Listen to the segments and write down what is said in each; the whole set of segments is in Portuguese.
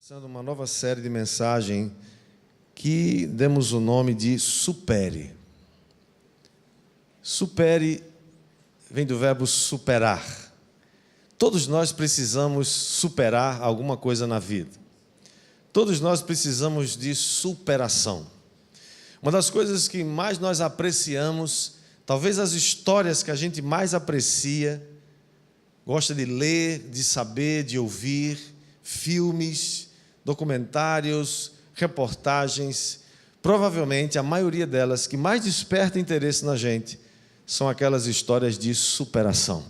Começando uma nova série de mensagem que demos o nome de Supere. Supere vem do verbo superar. Todos nós precisamos superar alguma coisa na vida. Todos nós precisamos de superação. Uma das coisas que mais nós apreciamos, talvez as histórias que a gente mais aprecia, gosta de ler, de saber, de ouvir, filmes, documentários, reportagens, provavelmente a maioria delas que mais desperta interesse na gente são aquelas histórias de superação.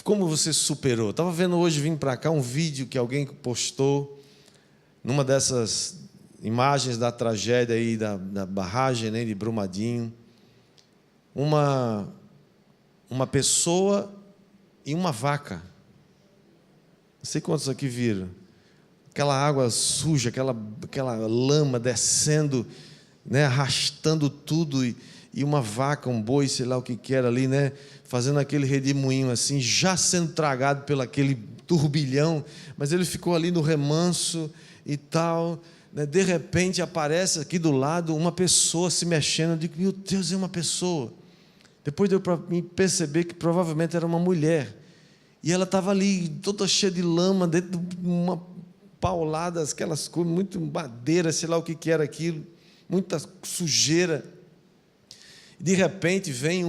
Como você superou? Estava vendo hoje, vim para cá, um vídeo que alguém postou numa dessas imagens da tragédia aí da barragem, né, de Brumadinho. Uma pessoa e uma vaca. Não sei quantos aqui viram. Aquela água suja, aquela lama descendo, né, arrastando tudo, e uma vaca, um boi, sei lá o que era ali, né, fazendo aquele redemoinho assim, já sendo tragado pelo aquele turbilhão, mas ele ficou ali no remanso e tal, né. De repente aparece aqui do lado uma pessoa se mexendo. Eu digo, meu Deus, é uma pessoa. Depois deu para mim perceber que provavelmente era uma mulher, e ela estava ali toda cheia de lama, dentro de uma pauladas, aquelas coisas, muito madeira, sei lá o que era aquilo, muita sujeira. De repente vem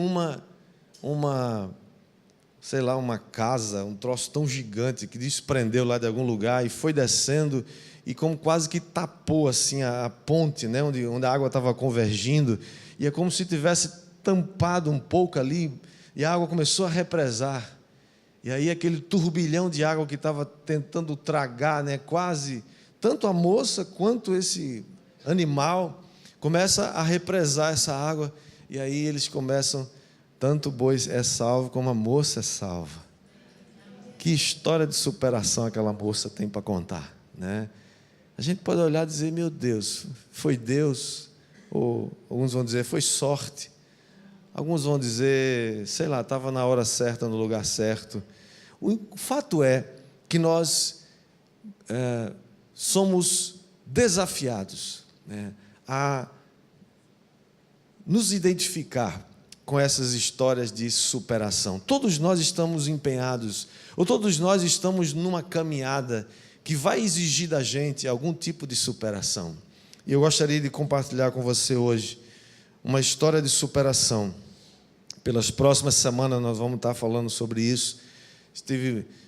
sei lá, uma casa, um troço tão gigante que desprendeu lá de algum lugar e foi descendo e como quase que tapou assim a ponte, né, onde a água estava convergindo, e é como se tivesse tampado um pouco ali, e a água começou a represar. E aí aquele turbilhão de água que estava tentando tragar, né, quase, tanto a moça quanto esse animal, começa a represar essa água. E aí eles começam, tanto o boi é salvo como a moça é salva. Que história de superação aquela moça tem para contar, né? A gente pode olhar e dizer, meu Deus, foi Deus, ou alguns vão dizer, foi sorte. Alguns vão dizer, sei lá, estava na hora certa, no lugar certo. O fato é que nós somos desafiados, né, a nos identificar com essas histórias de superação. Todos nós estamos empenhados, ou todos nós estamos numa caminhada que vai exigir da gente algum tipo de superação. E eu gostaria de compartilhar com você hoje uma história de superação. Pelas próximas semanas nós vamos estar falando sobre isso.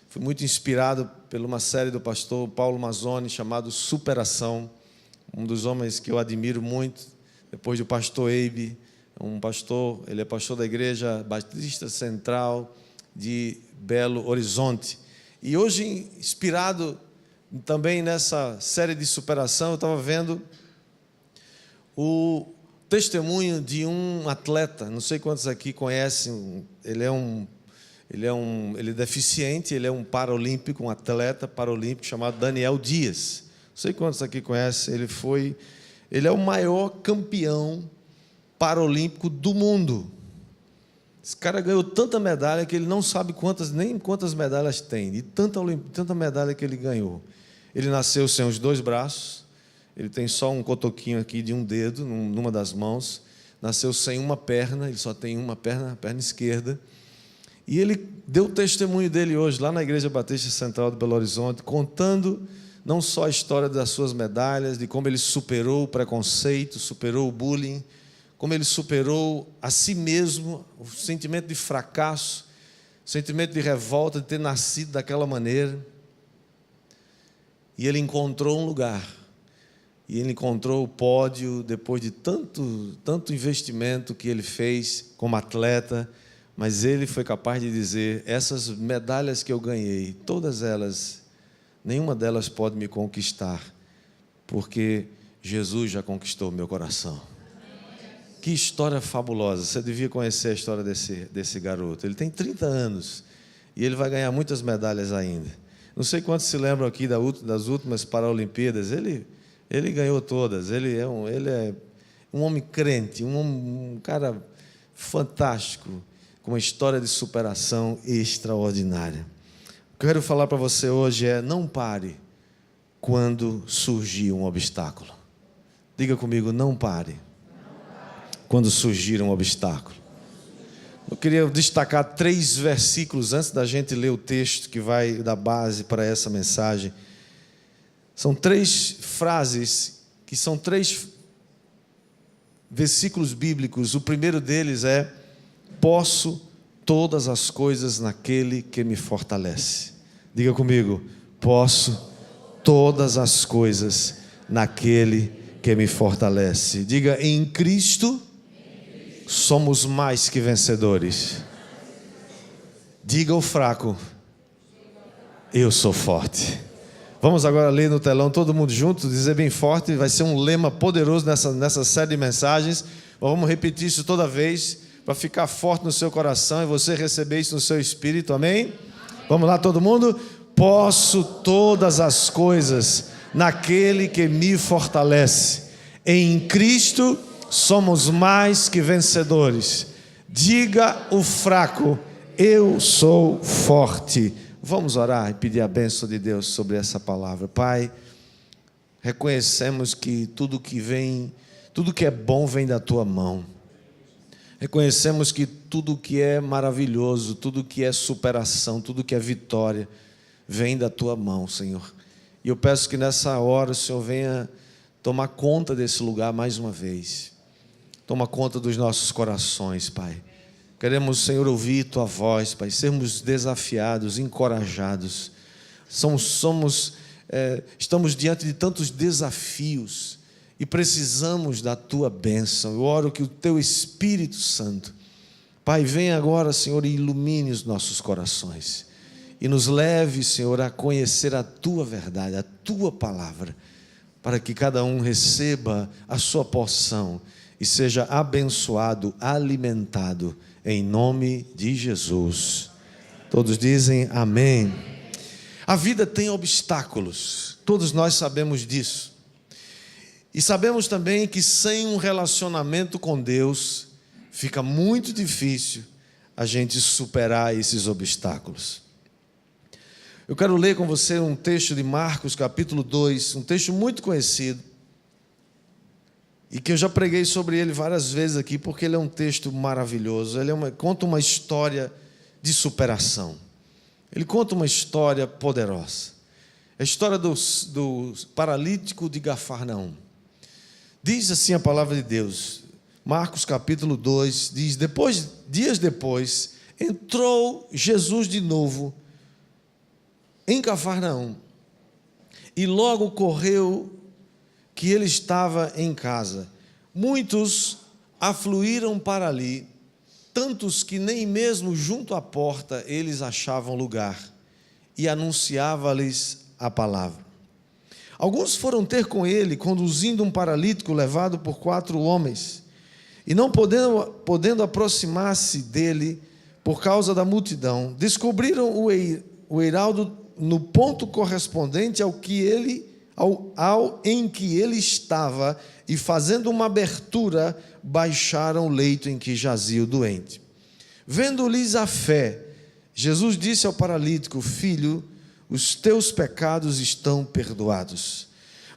Fui muito inspirado por uma série do pastor Paulo Mazzoni, chamado Superação, um dos homens que eu admiro muito, depois do pastor Eibe, ele é pastor da Igreja Batista Central de Belo Horizonte. E hoje, inspirado também nessa série de superação, eu estava vendo o testemunho de um atleta, não sei quantos aqui conhecem, ele é deficiente, ele é um paralímpico, um atleta paralímpico chamado Daniel Dias. Não sei quantos aqui conhecem, ele é o maior campeão paralímpico do mundo. Esse cara ganhou tanta medalha que ele não sabe nem quantas medalhas tem, de tanta medalha que ele ganhou. Ele nasceu sem os dois braços, ele tem só um cotoquinho aqui de um dedo, numa das mãos. Nasceu sem uma perna, ele só tem uma perna, a perna esquerda. E ele deu o testemunho dele hoje, lá na Igreja Batista Central de Belo Horizonte, contando não só a história das suas medalhas, de como ele superou o preconceito, superou o bullying, como ele superou a si mesmo, o sentimento de fracasso, o sentimento de revolta, de ter nascido daquela maneira. E ele encontrou um lugar. E ele encontrou o pódio depois de tanto investimento que ele fez como atleta, mas ele foi capaz de dizer, essas medalhas que eu ganhei, todas elas, nenhuma delas pode me conquistar, porque Jesus já conquistou meu coração. Que história fabulosa, você devia conhecer a história desse garoto. Ele tem 30 anos e ele vai ganhar muitas medalhas ainda. Não sei quantos se lembram aqui das últimas Paralimpíadas, ele ganhou todas, ele é um homem crente, um cara fantástico, com uma história de superação extraordinária. O que eu quero falar para você hoje é, não pare quando surgir um obstáculo. Diga comigo, não pare quando surgir um obstáculo. Eu queria destacar 3 versículos antes da gente ler o texto que vai dar base para essa mensagem. São 3 frases que são 3 versículos bíblicos. O primeiro deles é: posso todas as coisas naquele que me fortalece. Diga comigo, posso todas as coisas naquele que me fortalece. Diga, em Cristo somos mais que vencedores. Diga ao fraco, eu sou forte. Vamos agora ler no telão, todo mundo junto, dizer bem forte. Vai ser um lema poderoso nessa série de mensagens. Vamos repetir isso toda vez, para ficar forte no seu coração e você receber isso no seu espírito, amém? Vamos lá, todo mundo? Posso todas as coisas naquele que me fortalece. Em Cristo somos mais que vencedores. Diga o fraco, eu sou forte. Vamos orar e pedir a bênção de Deus sobre essa palavra. Pai, reconhecemos que tudo que é bom vem da Tua mão. Reconhecemos que tudo que é maravilhoso, tudo que é superação, tudo que é vitória, vem da Tua mão, Senhor. E eu peço que nessa hora o Senhor venha tomar conta desse lugar mais uma vez. Toma conta dos nossos corações, Pai. Queremos, Senhor, ouvir Tua voz, Pai, sermos desafiados, encorajados. Estamos diante de tantos desafios e precisamos da Tua bênção. Eu oro que o Teu Espírito Santo, Pai, venha agora, Senhor, e ilumine os nossos corações e nos leve, Senhor, a conhecer a Tua verdade, a Tua palavra, para que cada um receba a sua porção e seja abençoado, alimentado, em nome de Jesus. Todos dizem amém. A vida tem obstáculos, todos nós sabemos disso. E sabemos também que sem um relacionamento com Deus, fica muito difícil a gente superar esses obstáculos. Eu quero ler com você um texto de Marcos, capítulo 2, um texto muito conhecido, e que eu já preguei sobre ele várias vezes aqui, porque ele é um texto maravilhoso. Ele conta uma história de superação. Ele conta uma história poderosa. A história do paralítico de Cafarnaum. Diz assim a palavra de Deus, Marcos capítulo 2, diz: dias depois, entrou Jesus de novo em Cafarnaum, e logo correu que ele estava em casa. Muitos afluíram para ali, tantos que nem mesmo junto à porta eles achavam lugar, e anunciava-lhes a palavra. Alguns foram ter com ele, conduzindo um paralítico levado por 4 homens, e não podendo aproximar-se dele por causa da multidão, descobriram o eiraldo no ponto correspondente ao em que ele estava, e fazendo uma abertura, baixaram o leito em que jazia o doente. Vendo-lhes a fé, Jesus disse ao paralítico: filho, os teus pecados estão perdoados.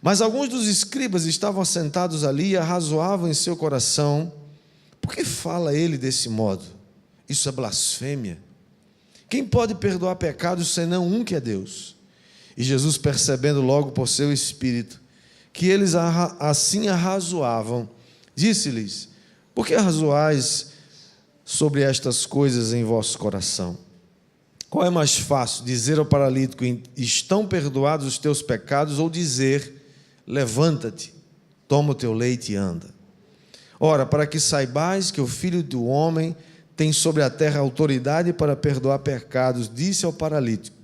Mas alguns dos escribas estavam sentados ali e arrazoavam em seu coração: por que fala ele desse modo? Isso é blasfêmia. Quem pode perdoar pecados senão um que é Deus? E Jesus, percebendo logo por seu espírito que eles assim arrazoavam, disse-lhes: por que arrazoais sobre estas coisas em vosso coração? Qual é mais fácil, dizer ao paralítico: estão perdoados os teus pecados, ou dizer: levanta-te, toma o teu leite e anda? Ora, para que saibais que o Filho do Homem tem sobre a terra autoridade para perdoar pecados, disse ao paralítico: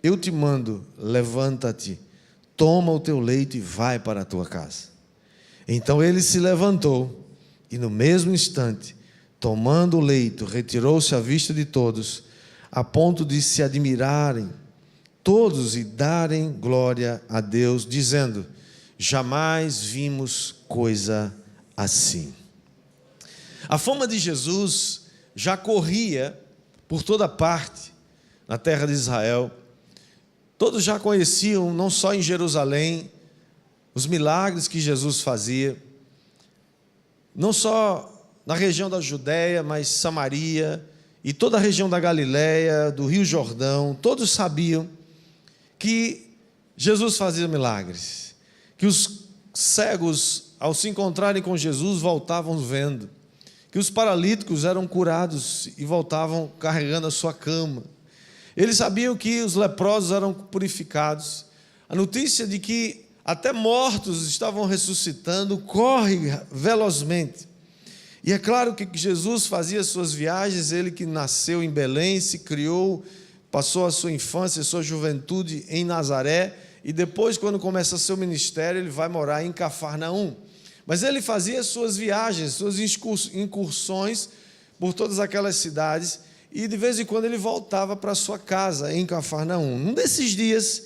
eu te mando, levanta-te, toma o teu leito e vai para a tua casa. Então ele se levantou e no mesmo instante, tomando o leito, retirou-se à vista de todos, a ponto de se admirarem todos e darem glória a Deus, dizendo: jamais vimos coisa assim. A fama de Jesus já corria por toda parte na terra de Israel. Todos já conheciam, não só em Jerusalém, os milagres que Jesus fazia, não só na região da Judéia, mas Samaria e toda a região da Galiléia, do Rio Jordão. Todos sabiam que Jesus fazia milagres, que os cegos, ao se encontrarem com Jesus, voltavam vendo, que os paralíticos eram curados e voltavam carregando a sua cama. Eles sabiam que os leprosos eram purificados. A notícia de que até mortos estavam ressuscitando corre velozmente. E é claro que Jesus fazia suas viagens, ele que nasceu em Belém, se criou, passou a sua infância e sua juventude em Nazaré, e depois, quando começa seu ministério, ele vai morar em Cafarnaum. Mas ele fazia suas viagens, suas incursões por todas aquelas cidades, e de vez em quando ele voltava para sua casa em Cafarnaum. Um desses dias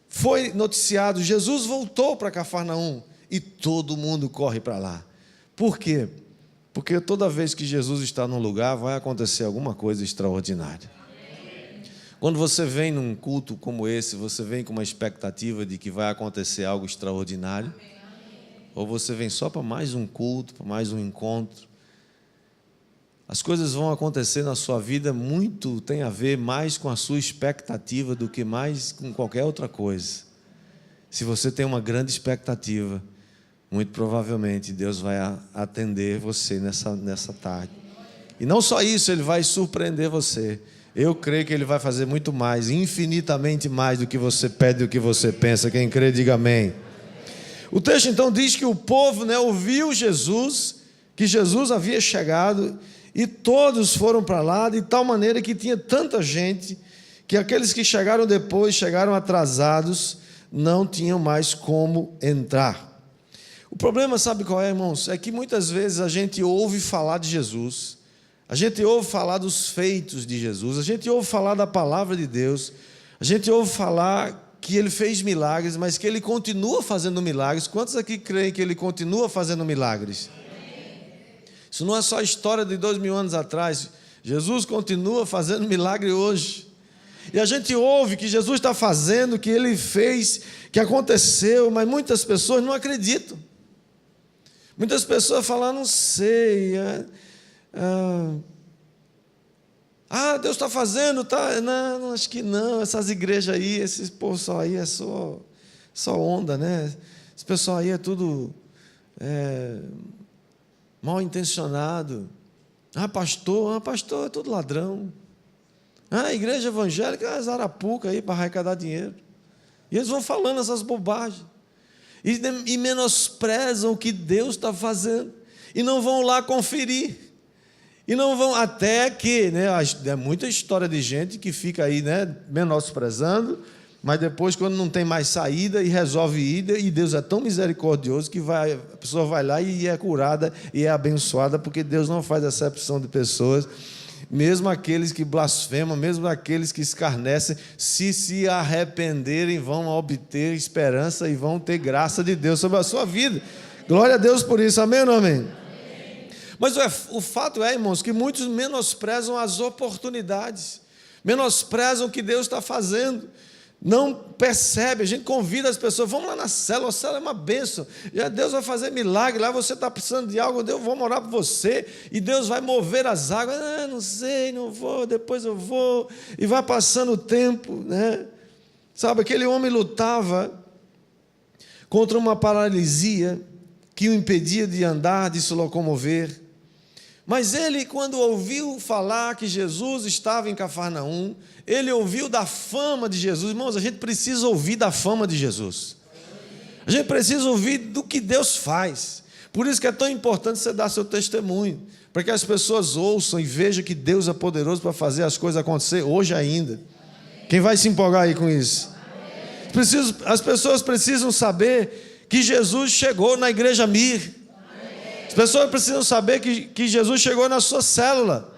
foi noticiado, Jesus voltou para Cafarnaum, e todo mundo corre para lá. Por quê? Porque toda vez que Jesus está num lugar, vai acontecer alguma coisa extraordinária. Quando você vem num culto como esse, você vem com uma expectativa de que vai acontecer algo extraordinário? Ou você vem só para mais um culto, para mais um encontro? As coisas vão acontecer na sua vida, muito tem a ver mais com a sua expectativa do que mais com qualquer outra coisa. Se você tem uma grande expectativa, muito provavelmente Deus vai atender você nessa tarde. E não só isso, Ele vai surpreender você. Eu creio que Ele vai fazer muito mais, infinitamente mais do que você pede, do que você pensa. Quem crê, diga amém. O texto então diz que o povo, ouviu Jesus, que Jesus havia chegado, e todos foram para lá, de tal maneira que tinha tanta gente, que aqueles que chegaram depois, chegaram atrasados, não tinham mais como entrar. O problema, sabe qual é, irmãos? É que muitas vezes a gente ouve falar de Jesus, a gente ouve falar dos feitos de Jesus, a gente ouve falar da palavra de Deus, a gente ouve falar que Ele fez milagres, mas que Ele continua fazendo milagres. Quantos aqui creem que Ele continua fazendo milagres? Isso não é só a história de 2000 anos atrás. Jesus continua fazendo milagre hoje. E a gente ouve que Jesus está fazendo, que Ele fez, que aconteceu, mas muitas pessoas não acreditam. Muitas pessoas falam, não sei, Deus está fazendo, tá? Não, acho que não, essas igrejas aí, esses povo só aí é só onda, né? Esse pessoal aí é tudo mal intencionado. Pastor é tudo ladrão. Igreja evangélica é zarapuca aí para arrecadar dinheiro. E eles vão falando essas bobagens. E menosprezam o que Deus está fazendo. E não vão lá conferir. E não vão, até que, é muita história de gente que fica aí, menosprezando, mas depois, quando não tem mais saída, e resolve ir, e Deus é tão misericordioso que a pessoa vai lá e é curada e é abençoada, porque Deus não faz acepção de pessoas. Mesmo aqueles que blasfemam, mesmo aqueles que escarnecem, se arrependerem, vão obter esperança e vão ter graça de Deus sobre a sua vida. Glória a Deus por isso, amém ou não amém? Amém. Mas o fato é, irmãos, que muitos menosprezam as oportunidades, menosprezam o que Deus está fazendo. Não percebe, a gente convida as pessoas, vamos lá na célula, a célula é uma bênção, Deus vai fazer milagre, lá você está precisando de algo, Deus vai orar por você, e Deus vai mover as águas, não sei, não vou, depois eu vou, e vai passando o tempo, Sabe, aquele homem lutava contra uma paralisia que o impedia de andar, de se locomover, mas ele, quando ouviu falar que Jesus estava em Cafarnaum, ele ouviu da fama de Jesus. Irmãos, a gente precisa ouvir da fama de Jesus. A gente precisa ouvir do que Deus faz. Por isso que é tão importante você dar seu testemunho, para que as pessoas ouçam e vejam que Deus é poderoso para fazer as coisas acontecer hoje ainda. Quem vai se empolgar aí com isso? As pessoas precisam saber que Jesus chegou na igreja Mir. As pessoas precisam saber que Jesus chegou na sua célula.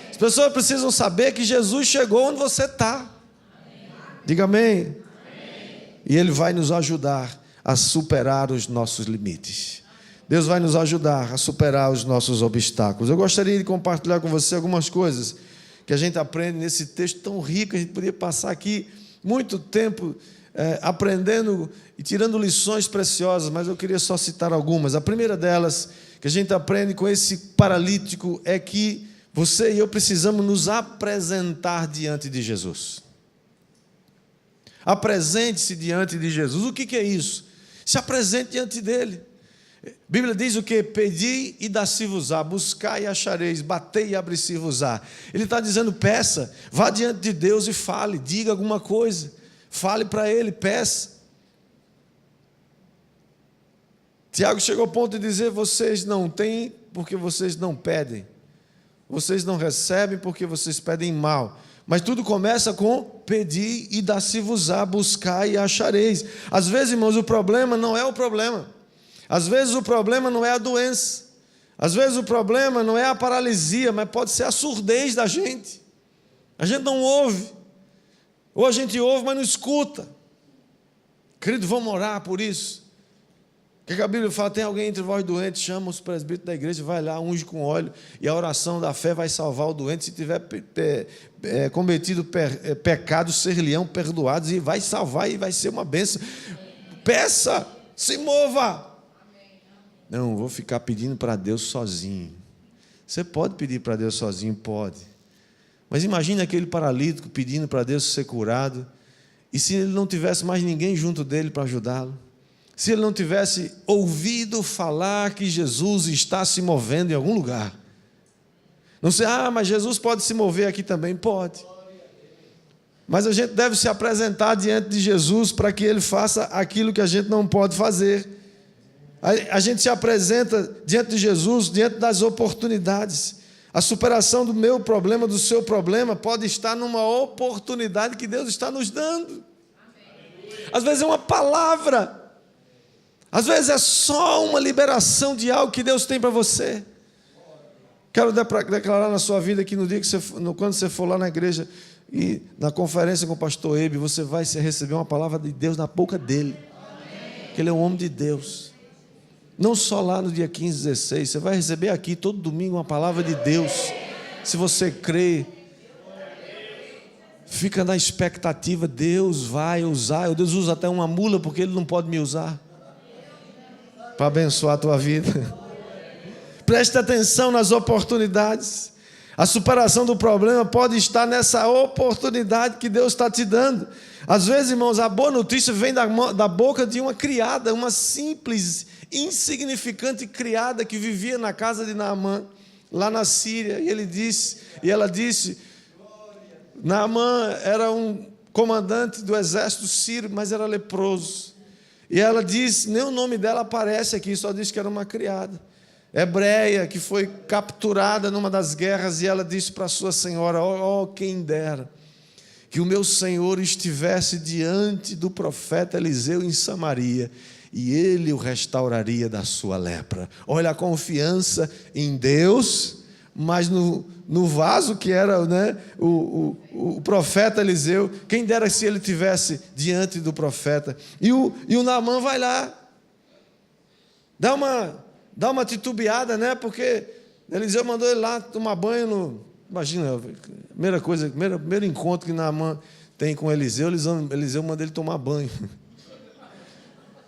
As pessoas precisam saber que Jesus chegou onde você está. Diga amém. E Ele vai nos ajudar a superar os nossos limites. Deus vai nos ajudar a superar os nossos obstáculos. Eu gostaria de compartilhar com você algumas coisas que a gente aprende nesse texto tão rico. A gente poderia passar aqui muito tempo aprendendo e tirando lições preciosas, mas eu queria só citar algumas. A primeira delas, que a gente aprende com esse paralítico, é que você e eu precisamos nos apresentar diante de Jesus. Apresente-se diante de Jesus. O que é isso? Se apresente diante dele. A Bíblia diz o que? Pedi e dá-se-vos-á, buscai e achareis, batei e abre-se-vos-á. Ele está dizendo, peça, vá diante de Deus e fale, diga alguma coisa, fale para ele, peça. Tiago chegou ao ponto de dizer, vocês não têm porque vocês não pedem, vocês não recebem porque vocês pedem mal. Mas tudo começa com pedir e dá-se-vos-á, buscar e achareis. Às vezes, irmãos, o problema não é o problema. Às vezes o problema não é a doença. Às vezes o problema não é a paralisia, mas pode ser a surdez da gente. A gente não ouve. Ou a gente ouve, mas não escuta. Querido, vamos orar por isso. O que a Bíblia fala? Tem alguém entre vós doente, chama os presbíteros da igreja, vai lá, unge com óleo, e a oração da fé vai salvar o doente. Se tiver cometido pecado, ser-lhe-ão perdoados, e vai salvar, e vai ser uma bênção. Peça, se mova. Não, vou ficar pedindo para Deus sozinho. Você pode pedir para Deus sozinho? Pode. Mas imagine aquele paralítico pedindo para Deus ser curado, e se ele não tivesse mais ninguém junto dele para ajudá-lo? Se ele não tivesse ouvido falar que Jesus está se movendo em algum lugar? Não sei, mas Jesus pode se mover aqui também? Pode. Mas a gente deve se apresentar diante de Jesus para que Ele faça aquilo que a gente não pode fazer. A gente se apresenta diante de Jesus, diante das oportunidades. A superação do meu problema, do seu problema, pode estar numa oportunidade que Deus está nos dando. Às vezes é uma palavra. Às vezes é só uma liberação de algo que Deus tem para você. Quero declarar na sua vida que no dia que quando você for lá na igreja e na conferência com o pastor Ebe, você vai receber uma palavra de Deus na boca dele. Que ele é um homem de Deus. Não só lá no dia 15, 16, você vai receber aqui todo domingo uma palavra de Deus. Se você crê, fica na expectativa, Deus vai usar. Deus usa até uma mula porque Ele não pode me usar para abençoar a tua vida. Preste atenção nas oportunidades. A superação do problema pode estar nessa oportunidade que Deus está te dando. Às vezes, irmãos, a boa notícia vem da boca de uma criada, uma simples, insignificante criada que vivia na casa de Naamã, lá na Síria. E ela disse, Naamã era um comandante do exército sírio, mas era leproso. E ela disse, nem o nome dela aparece aqui, só diz que era uma criada hebreia que foi capturada numa das guerras, e ela disse para sua senhora, quem dera que o meu senhor estivesse diante do profeta Eliseu em Samaria, e ele o restauraria da sua lepra. Olha a confiança em Deus, mas no vaso que era, né, o profeta Eliseu. Quem dera se ele estivesse diante do profeta. E o Naamã vai lá, dá uma titubeada, né? Porque Eliseu mandou ele lá tomar banho imagina, primeiro encontro que Naamã tem com Eliseu manda ele tomar banho.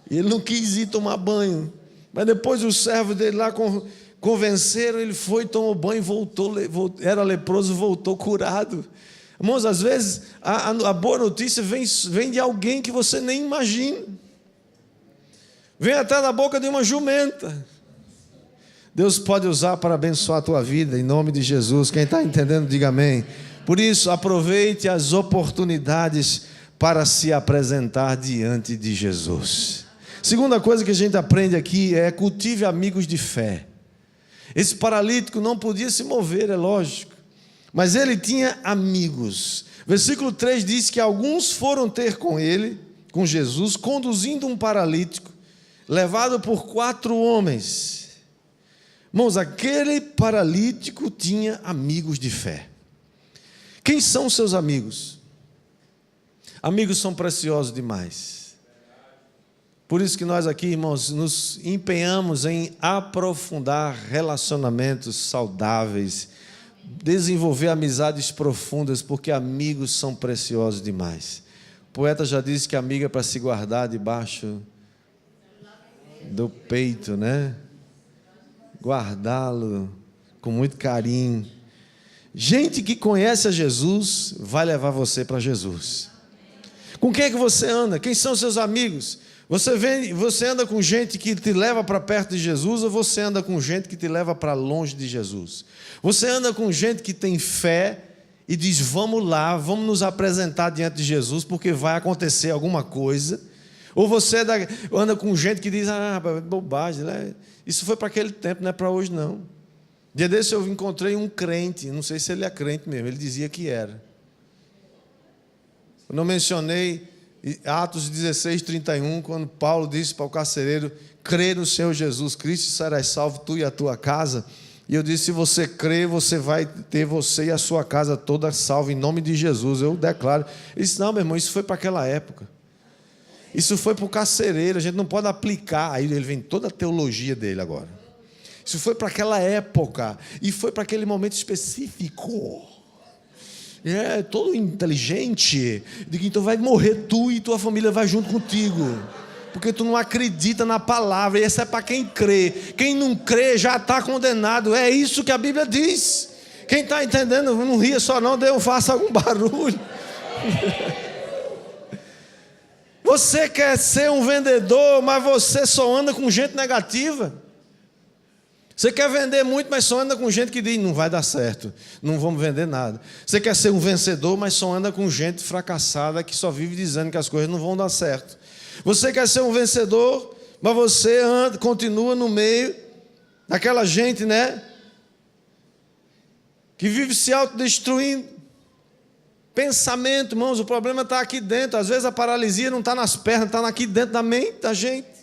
E ele não quis ir tomar banho. Mas depois os servos dele lá convenceram, ele foi, tomou banho, voltou, era leproso, voltou curado. Irmãos, às vezes a boa notícia vem de alguém que você nem imagina. Vem até da boca de uma jumenta. Deus pode usar para abençoar a tua vida, em nome de Jesus. Quem está entendendo, diga amém. Por isso, aproveite as oportunidades para se apresentar diante de Jesus. Segunda coisa que a gente aprende aqui é cultive amigos de fé. Esse paralítico não podia se mover, é lógico, mas ele tinha amigos. Versículo 3 diz que alguns foram ter com ele, com Jesus, conduzindo um paralítico, levado por 4 homens. Irmãos, aquele paralítico tinha amigos de fé. Quem são os seus amigos? Amigos são preciosos demais. Por isso que nós aqui, irmãos, nos empenhamos em aprofundar relacionamentos saudáveis, desenvolver amizades profundas, porque amigos são preciosos demais. O poeta já disse que amigo é para se guardar debaixo do peito, né? Guardá-lo com muito carinho. Gente que conhece a Jesus vai levar você para Jesus. Com quem é que você anda? Quem são seus amigos? Você anda com gente que te leva para perto de Jesus ou você anda com gente que te leva para longe de Jesus? Você anda com gente que tem fé e diz, vamos lá, vamos nos apresentar diante de Jesus porque vai acontecer alguma coisa? Ou você anda com gente que diz, bobagem, né? Isso foi para aquele tempo, não é para hoje não. Dia desse eu encontrei um crente, não sei se ele é crente mesmo, ele dizia que era. Eu não mencionei Atos 16, 31, quando Paulo disse para o carcereiro, crê no Senhor Jesus Cristo e serás salvo tu e a tua casa. E eu disse, se você crê, você vai ter você e a sua casa toda salva em nome de Jesus, eu declaro. Ele disse, não meu irmão, isso foi para aquela época. Isso foi para o carcereiro, a gente não pode aplicar. Aí ele vem toda a teologia dele agora. Isso foi para aquela época e foi para aquele momento específico. Todo inteligente. Digo, então vai morrer tu e tua família vai junto contigo. Porque tu não acredita na palavra. E essa é para quem crê. Quem não crê já está condenado. É isso que a Bíblia diz. Quem está entendendo, não ria só não, faça algum barulho. Você quer ser um vendedor, mas você só anda com gente negativa. Você quer vender muito, mas só anda com gente que diz, não vai dar certo, não vamos vender nada. Você quer ser um vencedor, mas só anda com gente fracassada, que só vive dizendo que as coisas não vão dar certo. Você quer ser um vencedor, mas você continua no meio daquela gente, né? Que vive se autodestruindo. Pensamento, irmãos, o problema está aqui dentro. Às vezes a paralisia não está nas pernas, está aqui dentro da mente da gente.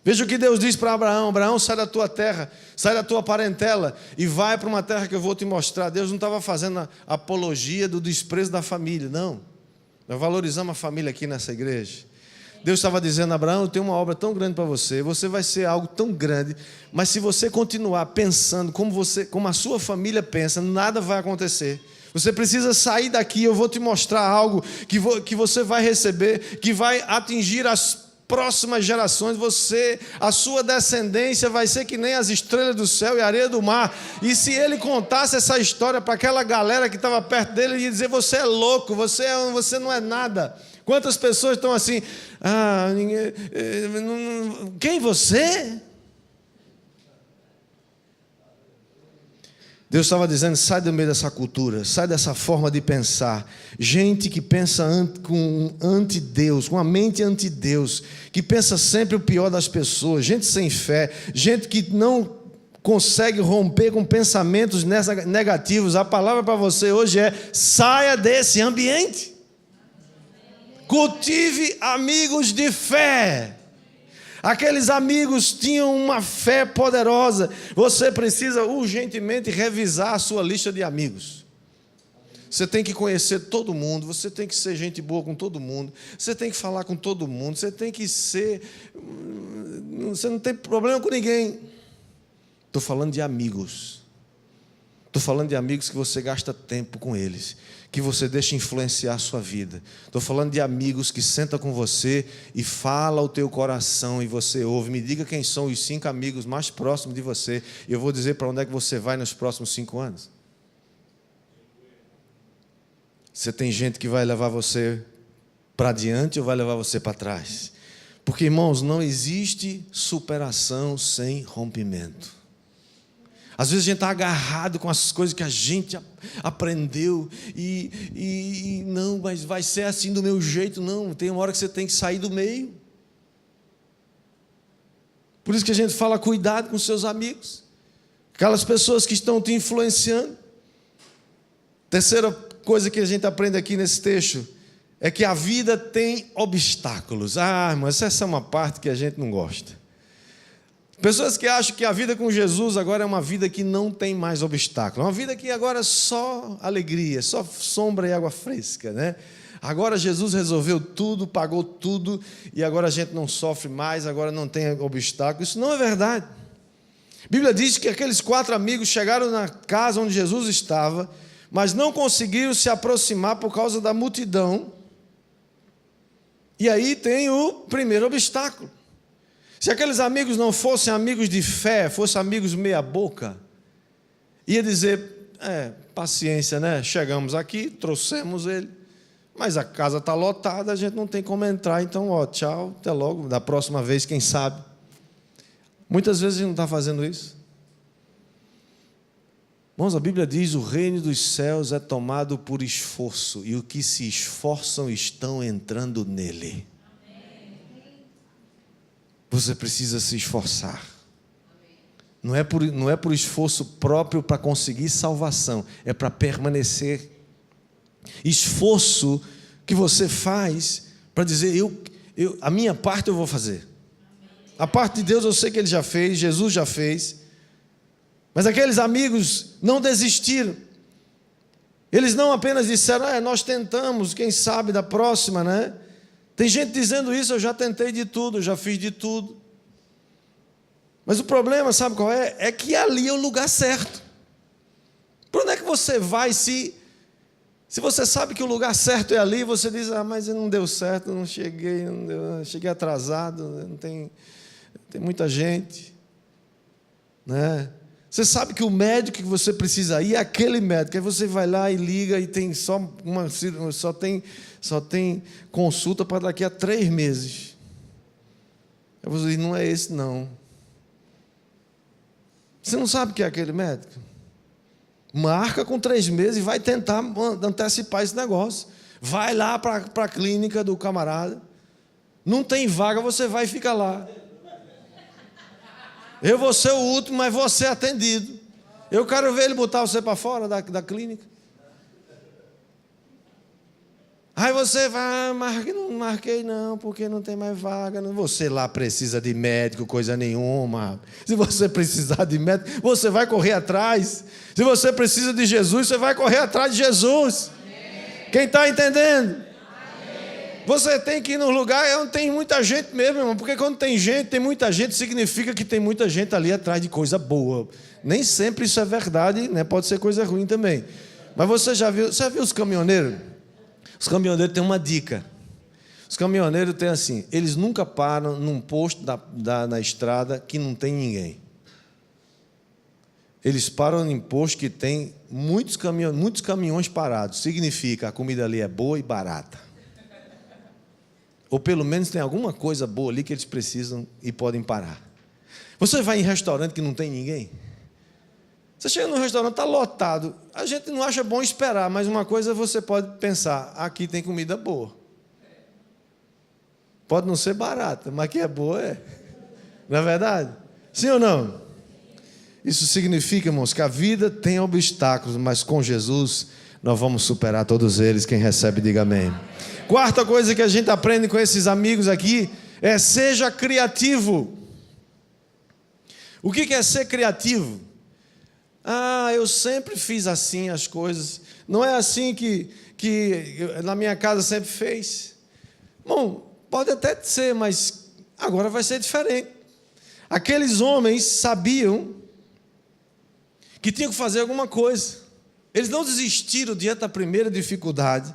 Veja o que Deus diz para Abraão. Abraão, sai da tua terra, sai da tua parentela e vai para uma terra que eu vou te mostrar. Deus não estava fazendo a apologia do desprezo da família, não. Nós valorizamos a família aqui nessa igreja. Deus estava dizendo, Abraão, eu tenho uma obra tão grande para você, você vai ser algo tão grande, mas se você continuar pensando como a sua família pensa, nada vai acontecer. Você precisa sair daqui, eu vou te mostrar algo que você vai receber, que vai atingir as próximas gerações. A sua descendência vai ser que nem as estrelas do céu e a areia do mar. E se ele contasse essa história para aquela galera que estava perto dele, ele ia dizer, você é louco, você não é nada. Quantas pessoas estão assim, quem você? Deus estava dizendo, sai do meio dessa cultura, sai dessa forma de pensar. Gente que pensa anti-Deus, com a mente anti-Deus, que pensa sempre o pior das pessoas, gente sem fé, gente que não consegue romper com pensamentos negativos. A palavra para você hoje é, saia desse ambiente. Cultive amigos de fé. Aqueles amigos tinham uma fé poderosa. Você precisa urgentemente revisar a sua lista de amigos. Você tem que conhecer todo mundo, você tem que ser gente boa com todo mundo, você tem que falar com todo mundo, você tem que ser... Você não tem problema com ninguém. Estou falando de amigos. Estou falando de amigos que você gasta tempo com eles, que você deixa influenciar a sua vida. Estou falando de amigos que sentam com você e fala o teu coração e você ouve. Me diga quem são os 5 amigos mais próximos de você e eu vou dizer para onde é que você vai nos próximos 5 anos. Você tem gente que vai levar você para diante ou vai levar você para trás? Porque, irmãos, não existe superação sem rompimento. Às vezes a gente está agarrado com as coisas que a gente aprendeu e não, mas vai ser assim do meu jeito. Não, tem uma hora que você tem que sair do meio. Por isso que a gente fala, cuidado com seus amigos, aquelas pessoas que estão te influenciando. Terceira coisa que a gente aprende aqui nesse texto é que a vida tem obstáculos. Mas essa é uma parte que a gente não gosta. Pessoas que acham que a vida com Jesus agora é uma vida que não tem mais obstáculo. É uma vida que agora é só alegria, só sombra e água fresca, né? Agora Jesus resolveu tudo, pagou tudo, e agora a gente não sofre mais, agora não tem obstáculo. Isso não é verdade. A Bíblia diz que aqueles 4 amigos chegaram na casa onde Jesus estava, mas não conseguiram se aproximar por causa da multidão. E aí tem o primeiro obstáculo. Se aqueles amigos não fossem amigos de fé, fossem amigos meia boca, ia dizer, paciência, né? Chegamos aqui, trouxemos ele, mas a casa está lotada, a gente não tem como entrar, então, tchau, até logo, da próxima vez, quem sabe. Muitas vezes a gente não está fazendo isso. Irmãos, a Bíblia diz, o reino dos céus é tomado por esforço, e os que se esforçam estão entrando nele. Você precisa se esforçar. Não é por esforço próprio para conseguir salvação, é para permanecer. Esforço que você faz para dizer, a minha parte eu vou fazer. A parte de Deus eu sei que Ele já fez, Jesus já fez. Mas aqueles amigos não desistiram. Eles não apenas disseram, nós tentamos, quem sabe da próxima, né? Tem gente dizendo isso, eu já tentei de tudo, eu já fiz de tudo. Mas o problema, sabe qual é? É que ali é o lugar certo. Para onde é que você vai se você sabe que o lugar certo é ali, você diz, mas não deu certo, não cheguei, cheguei atrasado, não tem muita gente, né? Você sabe que o médico que você precisa ir é aquele médico. Aí você vai lá e liga e tem só tem consulta para daqui a 3 meses. Aí você diz, não é esse não. Você não sabe que é aquele médico? Marca com 3 meses e vai tentar antecipar esse negócio. Vai lá para a clínica do camarada. Não tem vaga, você vai e fica lá. Eu vou ser o último, mas vou ser atendido. Eu quero ver ele botar você para fora da clínica. Aí você vai, não marquei não, porque não tem mais vaga. Você lá precisa de médico, coisa nenhuma. Se você precisar de médico, você vai correr atrás. Se você precisa de Jesus, você vai correr atrás de Jesus. Quem está entendendo? Você tem que ir num lugar onde tem muita gente mesmo, irmão, porque quando tem muita gente, significa que tem muita gente ali atrás de coisa boa. Nem sempre isso é verdade, né? Pode ser coisa ruim também. Mas você já viu os caminhoneiros? Os caminhoneiros têm uma dica. Os caminhoneiros têm assim, eles nunca param num posto na estrada que não tem ninguém. Eles param em posto que tem muitos caminhões parados. Significa que a comida ali é boa e barata. Ou pelo menos tem alguma coisa boa ali que eles precisam e podem parar. Você vai em restaurante que não tem ninguém? Você chega num restaurante, está lotado. A gente não acha bom esperar, mas uma coisa você pode pensar, aqui tem comida boa. Pode não ser barata, mas que é boa é. Não é verdade? Sim ou não? Isso significa, irmãos, que a vida tem obstáculos, mas com Jesus nós vamos superar todos eles. Quem recebe, diga amém. Quarta coisa que a gente aprende com esses amigos aqui é seja criativo. O que é ser criativo? Eu sempre fiz assim as coisas. Não é assim que na minha casa sempre fez. Bom, pode até ser, mas agora vai ser diferente. Aqueles homens sabiam que tinham que fazer alguma coisa. Eles não desistiram diante da primeira dificuldade.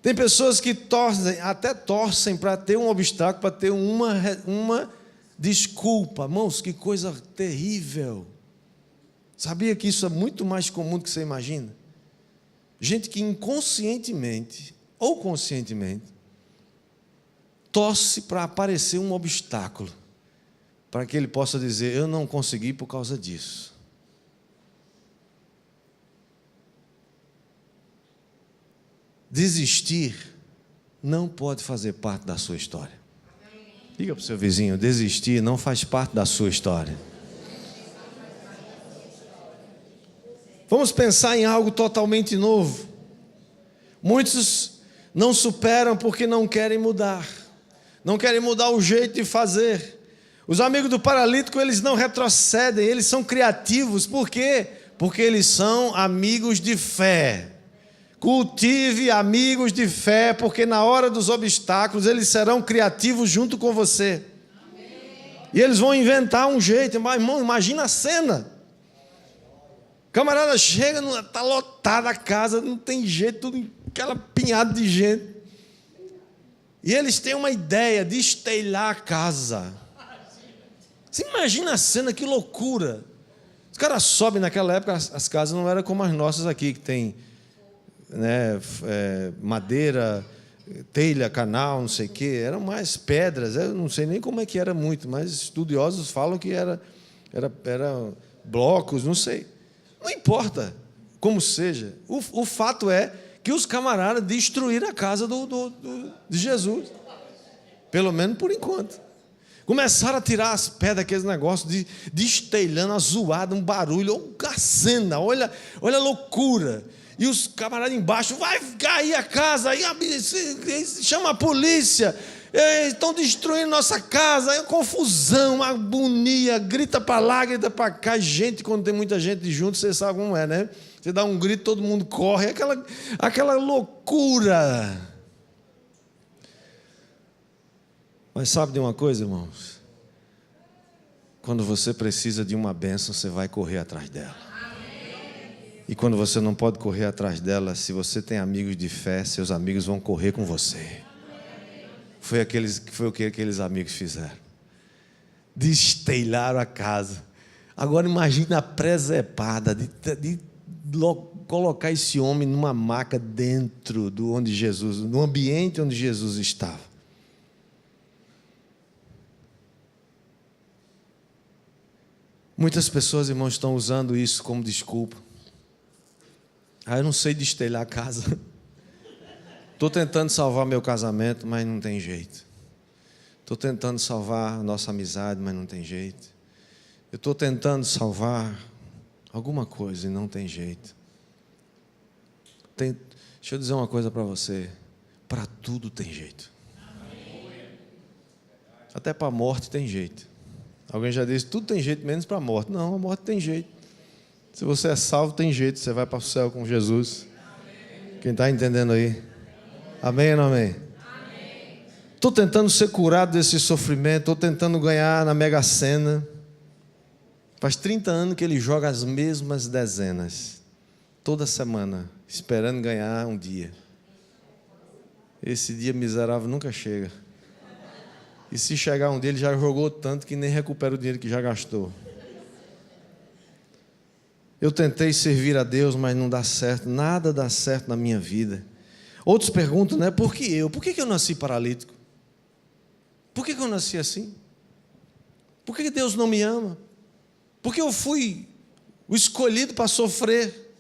Tem pessoas que torcem para ter um obstáculo, para ter uma desculpa. Irmãos, que coisa terrível. Sabia que isso é muito mais comum do que você imagina? Gente que inconscientemente ou conscientemente torce para aparecer um obstáculo, para que ele possa dizer, eu não consegui por causa disso. Desistir não pode fazer parte da sua história. Diga para o seu vizinho, desistir não faz parte da sua história. Vamos pensar em algo totalmente novo. Muitos não superam porque não querem mudar. Não querem mudar o jeito de fazer. Os amigos do paralítico, eles não retrocedem, eles são criativos. Por quê? Porque eles são amigos de fé. Cultive amigos de fé, porque na hora dos obstáculos eles serão criativos junto com você. Amém. E eles vão inventar um jeito. Mas, irmão, imagina a cena. O camarada chega, está lotada a casa, não tem jeito, tudo aquela pinhada de gente. E eles têm uma ideia de estelhar a casa. Você imagina a cena, que loucura. Os caras sobem, naquela época as casas não eram como as nossas aqui, que tem, né, madeira, telha, canal, não sei o quê. Eram mais pedras, eu não sei nem como é que era muito, mas estudiosos falam que era blocos, não sei. Não importa como seja. O fato é que os camaradas destruíram a casa de Jesus. Pelo menos por enquanto. Começaram a tirar as pedras daqueles negócios, de estelhando, a zoada, um barulho, a cena, olha a loucura. E os camaradas embaixo, vai cair a casa, aí chama a polícia, estão destruindo nossa casa, é confusão, uma agonia, grita para lá, grita para cá. Gente, quando tem muita gente junto, você sabe como é, né? Você dá um grito, todo mundo corre, aquela loucura. Mas sabe de uma coisa, irmãos? Quando você precisa de uma bênção, você vai correr atrás dela. E quando você não pode correr atrás dela, se você tem amigos de fé, seus amigos vão correr com você. Foi o que aqueles amigos fizeram. Destelharam a casa. Agora imagine a presepada de colocar esse homem numa maca dentro no ambiente onde Jesus estava. Muitas pessoas, irmãos, estão usando isso como desculpa. Eu não sei destelhar a casa. Estou tentando salvar meu casamento, mas não tem jeito. Estou tentando salvar a nossa amizade, mas não tem jeito. Eu estou tentando salvar alguma coisa e não tem jeito. Deixa eu dizer uma coisa para você. Para tudo tem jeito. Até para a morte tem jeito. Alguém já disse, tudo tem jeito, menos para a morte. Não, a morte tem jeito. Se você é salvo, tem jeito. Você vai para o céu com Jesus. Quem está entendendo aí? Amém ou não amém? Estou tentando ser curado desse sofrimento. Estou tentando ganhar na Mega Sena. Faz 30 anos que ele joga as mesmas dezenas. Toda semana. Esperando ganhar um dia. Esse dia miserável nunca chega. E se chegar um dia, ele já jogou tanto que nem recupera o dinheiro que já gastou. Eu tentei servir a Deus, mas não dá certo. Nada dá certo na minha vida. Outros perguntam, né? Por que eu? Por que eu nasci paralítico? Por que eu nasci assim? Por que Deus não me ama? Por que eu fui o escolhido para sofrer?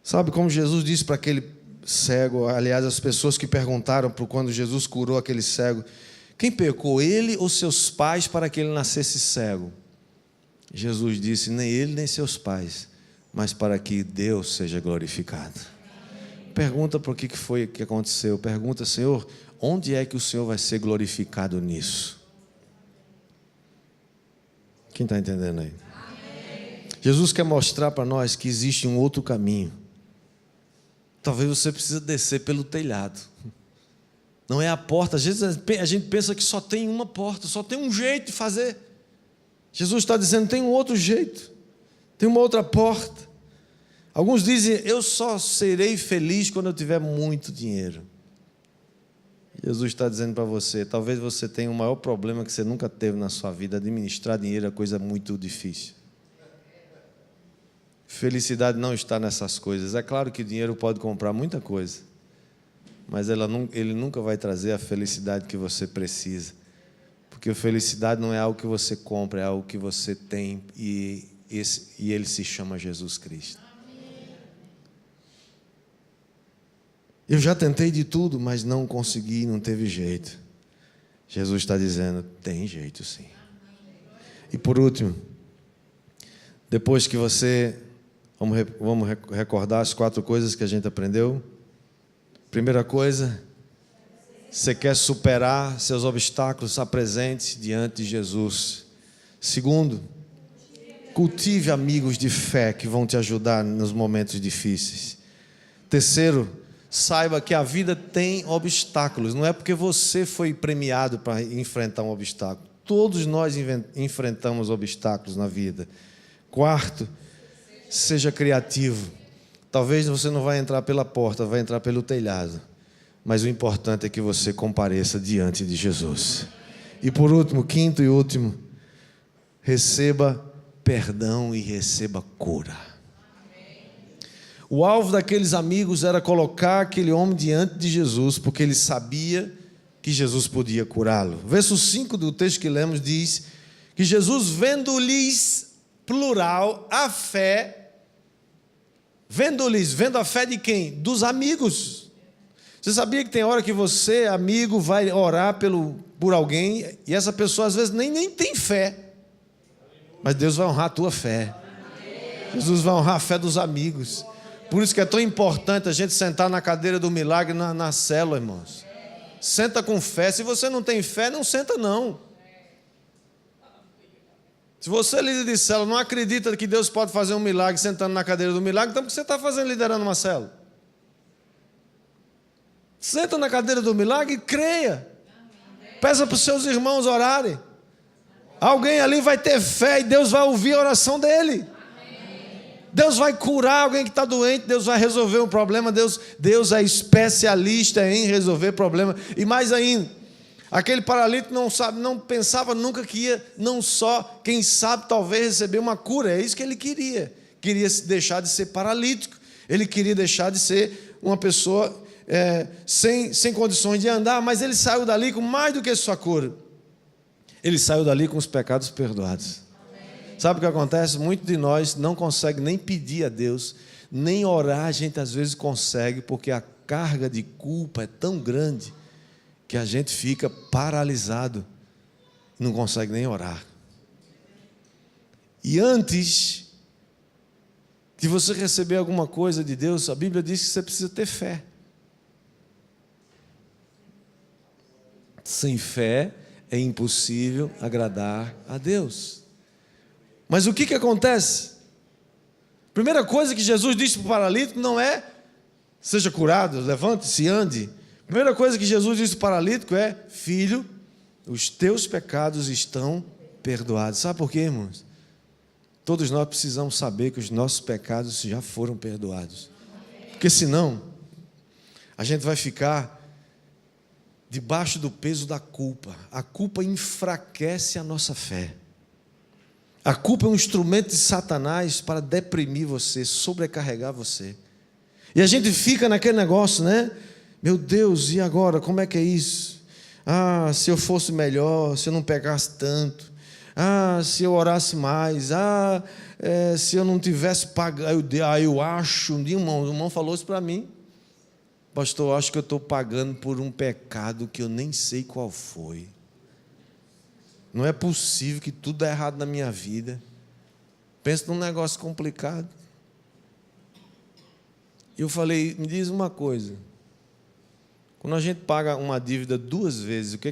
Sabe como Jesus disse para aquele cego, aliás, as pessoas que perguntaram quando Jesus curou aquele cego, quem pecou, ele ou seus pais, para que ele nascesse cego? Jesus disse, nem ele nem seus pais, mas para que Deus seja glorificado. Pergunta por que foi que aconteceu. Pergunta, Senhor, onde é que o Senhor vai ser glorificado nisso? Quem está entendendo aí? Amém. Jesus quer mostrar para nós que existe um outro caminho. Talvez você precise descer pelo telhado. Não é a porta. Às vezes a gente pensa que só tem uma porta, só tem um jeito de fazer. Jesus está dizendo, tem um outro jeito. Tem uma outra porta. Alguns dizem, eu só serei feliz quando eu tiver muito dinheiro. Jesus está dizendo para você, talvez você tenha o maior problema que você nunca teve na sua vida. Administrar dinheiro é coisa muito difícil. Felicidade não está nessas coisas. É claro que o dinheiro pode comprar muita coisa, mas ele nunca vai trazer a felicidade que você precisa. Porque a felicidade não é algo que você compra, é algo que você tem, e ele se chama Jesus Cristo. Eu já tentei de tudo, mas não consegui, não teve jeito. Jesus está dizendo, tem jeito sim. E por último, depois que você... Vamos recordar as 4 coisas que a gente aprendeu. Primeira coisa, você quer superar seus obstáculos, apresente diante de Jesus. Segundo, cultive amigos de fé que vão te ajudar nos momentos difíceis. Terceiro, saiba que a vida tem obstáculos. Não é porque você foi premiado para enfrentar um obstáculo. Todos nós enfrentamos obstáculos na vida. Quarto, seja criativo. Talvez você não vai entrar pela porta, vai entrar pelo telhado. mas o importante é que você compareça diante de Jesus. E por último, quinto e último, receba perdão e receba cura. O alvo daqueles amigos era colocar aquele homem diante de Jesus, porque ele sabia que Jesus podia curá-lo. Verso 5 do texto que lemos diz que Jesus, vendo-lhes, plural, a fé, vendo a fé de quem? Dos amigos. Você sabia que tem hora que você, amigo, vai orar por alguém e essa pessoa às vezes nem tem fé, mas Deus vai honrar a tua fé. Jesus vai honrar a fé dos amigos. Por isso que é tão importante a gente sentar na cadeira do milagre na célula, irmãos. Senta com fé. Se você não tem fé, não senta não. Se você, líder de célula, não acredita que Deus pode fazer um milagre sentando na cadeira do milagre, então o que você está fazendo liderando uma célula? Senta na cadeira do milagre e creia. Peça para os seus irmãos orarem. Alguém ali vai ter fé e Deus vai ouvir a oração dele. Deus vai curar alguém que está doente, Deus vai resolver um problema, Deus é especialista em resolver problema. E mais ainda, aquele paralítico não pensava nunca que ia, não só, quem sabe, talvez receber uma cura. É isso que ele queria deixar de ser paralítico, ele queria deixar de ser uma pessoa sem condições de andar, mas ele saiu dali com mais do que sua cura, ele saiu dali com os pecados perdoados. Sabe o que acontece? Muitos de nós não conseguem nem pedir a Deus, nem orar a gente às vezes consegue, porque a carga de culpa é tão grande que a gente fica paralisado, não consegue nem orar. E antes de você receber alguma coisa de Deus, a Bíblia diz que você precisa ter fé. Sem fé é impossível agradar a Deus. Mas o que acontece? Primeira coisa que Jesus disse para o paralítico não é: seja curado, levante-se e ande. Primeira coisa que Jesus disse para o paralítico é: filho, os teus pecados estão perdoados. Sabe por quê, irmãos? Todos nós precisamos saber que os nossos pecados já foram perdoados. Porque senão, a gente vai ficar debaixo do peso da culpa. A culpa enfraquece a nossa fé. A culpa é um instrumento de Satanás para deprimir você, sobrecarregar você. E a gente fica naquele negócio, né? Meu Deus, e agora? Como é que é isso? Ah, se eu fosse melhor, se eu não pecasse tanto. Ah, se eu orasse mais. Ah, se eu não tivesse pagado. Eu acho. Um dia um irmão falou isso para mim. Pastor, eu acho que eu estou pagando por um pecado que eu nem sei qual foi. Não é possível que tudo é errado na minha vida. Pensa num negócio complicado. E eu falei, me diz uma coisa. Quando a gente paga uma dívida 2 vezes, o que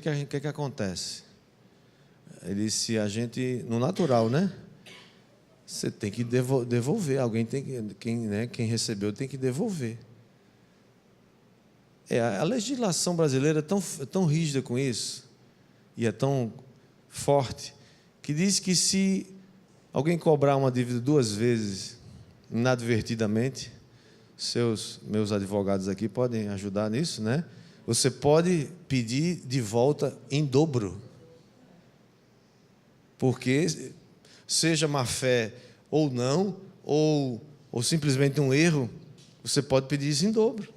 acontece? Ele disse, a gente, no natural, né? Você tem que devolver. Alguém tem que, quem recebeu tem que devolver. A legislação brasileira é tão rígida com isso, e é tão forte, que diz que se alguém cobrar uma dívida 2 vezes, inadvertidamente, meus advogados aqui podem ajudar nisso, né? Você pode pedir de volta em dobro. Porque, seja má fé ou não, ou simplesmente um erro, você pode pedir isso em dobro.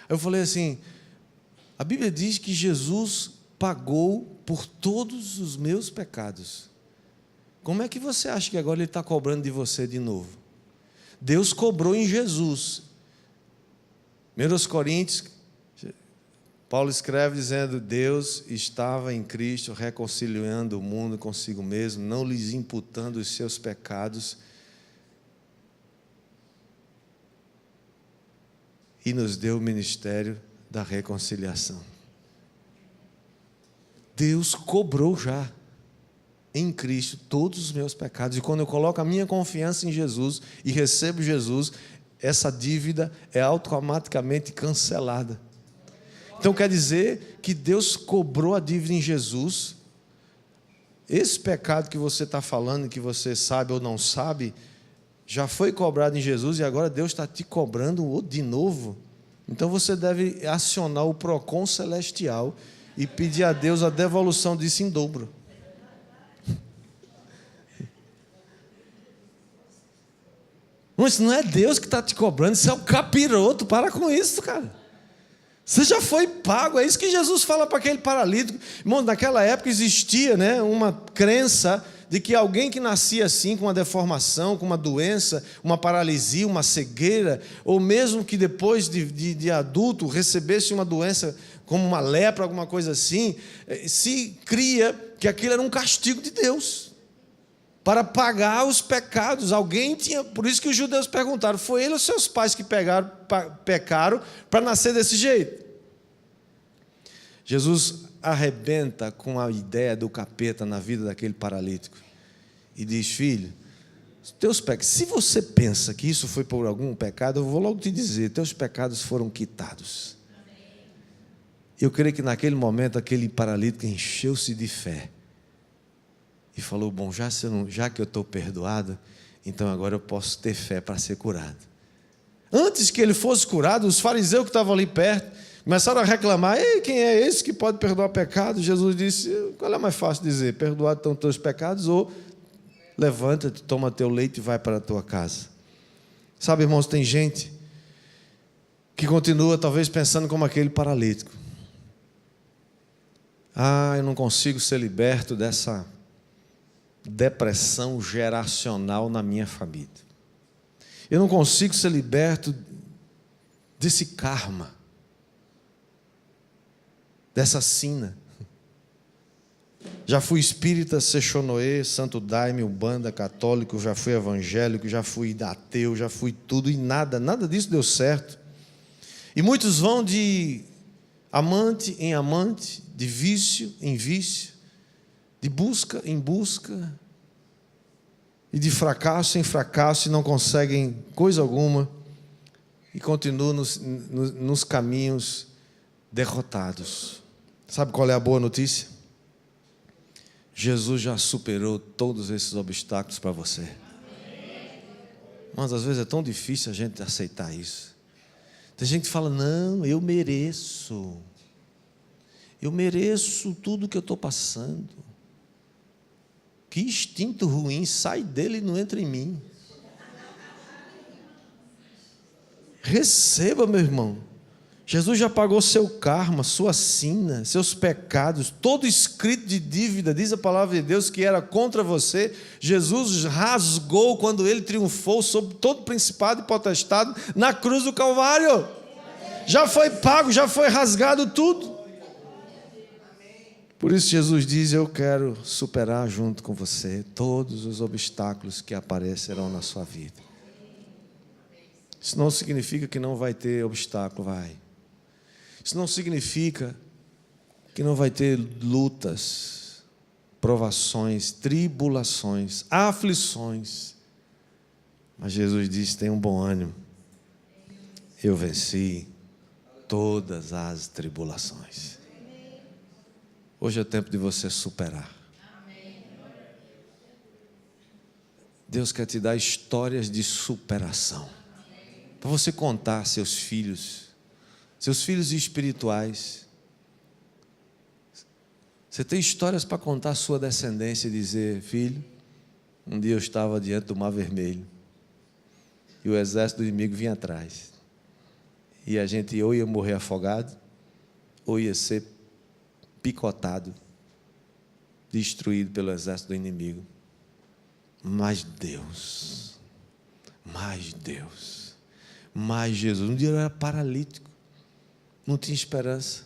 Aí eu falei assim, a Bíblia diz que Jesus pagou por todos os meus pecados. Como é que você acha que agora Ele está cobrando de você de novo? Deus cobrou em Jesus. 1 Coríntios, Paulo escreve dizendo, Deus estava em Cristo reconciliando o mundo consigo mesmo, não lhes imputando os seus pecados, e nos deu o ministério da reconciliação. Deus cobrou já em Cristo todos os meus pecados. E quando eu coloco a minha confiança em Jesus e recebo Jesus, essa dívida é automaticamente cancelada. Então quer dizer que Deus cobrou a dívida em Jesus. Esse pecado que você está falando, que você sabe ou não sabe, já foi cobrado em Jesus e agora Deus está te cobrando de novo. Então você deve acionar o PROCON celestial e pedir a Deus a devolução disso em dobro. Mas não é Deus que está te cobrando, isso é o capiroto. Para com isso, cara. Você já foi pago. É isso que Jesus fala para aquele paralítico. Irmão, naquela época existia, né, uma crença de que alguém que nascia assim, com uma deformação, com uma doença, uma paralisia, uma cegueira, ou mesmo que depois de adulto recebesse uma doença como uma lepra, alguma coisa assim, se cria que aquilo era um castigo de Deus para pagar os pecados. Alguém tinha, por isso que os judeus perguntaram: foi ele ou seus pais que pecaram para nascer desse jeito? Jesus arrebenta com a ideia do capeta na vida daquele paralítico e diz: filho, teus pecados, se você pensa que isso foi por algum pecado, eu vou logo te dizer, teus pecados foram quitados. Eu creio que naquele momento aquele paralítico encheu-se de fé e falou: bom, já que eu estou perdoado, então agora eu posso ter fé para ser curado. Antes que ele fosse curado, os fariseus que estavam ali perto começaram a reclamar: ei, quem é esse que pode perdoar pecados? Jesus disse: qual é mais fácil dizer? Perdoados estão teus pecados, ou levanta-te, toma teu leite e vai para a tua casa. Sabe, irmãos, tem gente que continua talvez pensando como aquele paralítico: eu não consigo ser liberto dessa depressão geracional na minha família. Eu não consigo ser liberto desse karma, dessa sina. Já fui espírita, Seixonoê, Santo Daime, Umbanda, católico, já fui evangélico, já fui ateu, já fui tudo e nada disso deu certo. E muitos vão de amante em amante, de vício em vício, de busca em busca, e de fracasso em fracasso, e não conseguem coisa alguma, e continuam nos caminhos derrotados. Sabe qual é a boa notícia? Jesus já superou todos esses obstáculos para você. Mas às vezes é tão difícil a gente aceitar isso. Tem gente que fala: não, eu mereço tudo que eu estou passando. Que instinto ruim, sai dele e não entra em mim. Receba, meu irmão. Jesus já pagou seu karma, sua sina, seus pecados, todo escrito de dívida, diz a palavra de Deus, que era contra você. Jesus rasgou quando ele triunfou sobre todo principado e potestade na cruz do Calvário. Já foi pago, já foi rasgado tudo. Por isso Jesus diz: eu quero superar junto com você todos os obstáculos que aparecerão na sua vida. Isso não significa que não vai ter obstáculo, vai. Isso não significa que não vai ter lutas, provações, tribulações, aflições. Mas Jesus disse: tenha um bom ânimo. Eu venci todas as tribulações. Hoje é o tempo de você superar. Deus quer te dar histórias de superação, para você contar a seus filhos espirituais. Você tem histórias para contar à sua descendência e dizer: filho, um dia eu estava diante do Mar Vermelho e o exército do inimigo vinha atrás, e a gente ou ia morrer afogado ou ia ser picotado, destruído pelo exército do inimigo. Mas Deus, mais Jesus. Um dia eu era paralítico, não tinha esperança,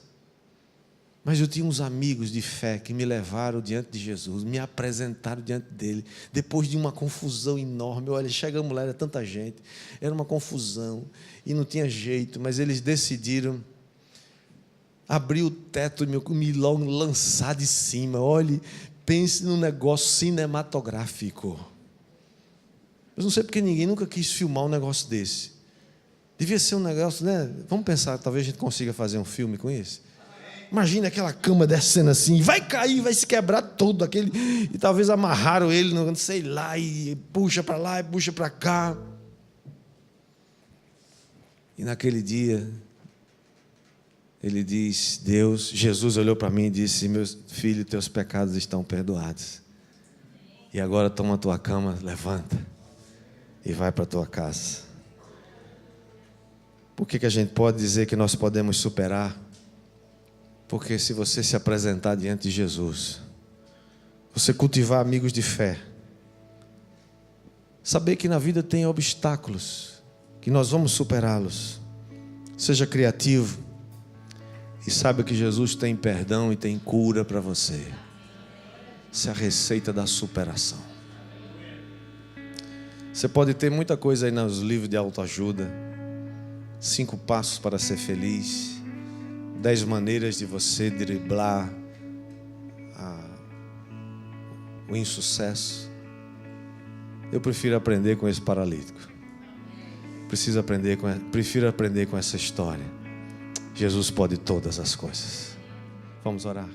mas eu tinha uns amigos de fé que me levaram diante de Jesus, me apresentaram diante dele, depois de uma confusão enorme. Olha, chegamos lá, era tanta gente, era uma confusão, e não tinha jeito, mas eles decidiram abrir o teto e me lançar de cima. Olhe, pense num negócio cinematográfico. Eu não sei porque ninguém nunca quis filmar um negócio desse. Devia ser um negócio, né? Vamos pensar, talvez a gente consiga fazer um filme com isso. Imagina aquela cama descendo assim, vai cair, vai se quebrar todo aquele, e talvez amarraram ele, não sei lá, e puxa para lá e puxa para cá. E naquele dia Ele diz, Jesus olhou para mim e disse, meu filho, teus pecados estão perdoados. E agora toma a tua cama, levanta e vai para a tua casa. Por que a gente pode dizer que nós podemos superar? Porque se você se apresentar diante de Jesus, você cultivar amigos de fé, saber que na vida tem obstáculos, que nós vamos superá-los. Seja criativo e saiba que Jesus tem perdão e tem cura para você. Essa é a receita da superação. Você pode ter muita coisa aí nos livros de autoajuda. 5 passos para ser feliz. 10 maneiras de você driblar o insucesso. Eu prefiro aprender com esse paralítico. Prefiro aprender com essa história. Jesus pode todas as coisas. Vamos orar.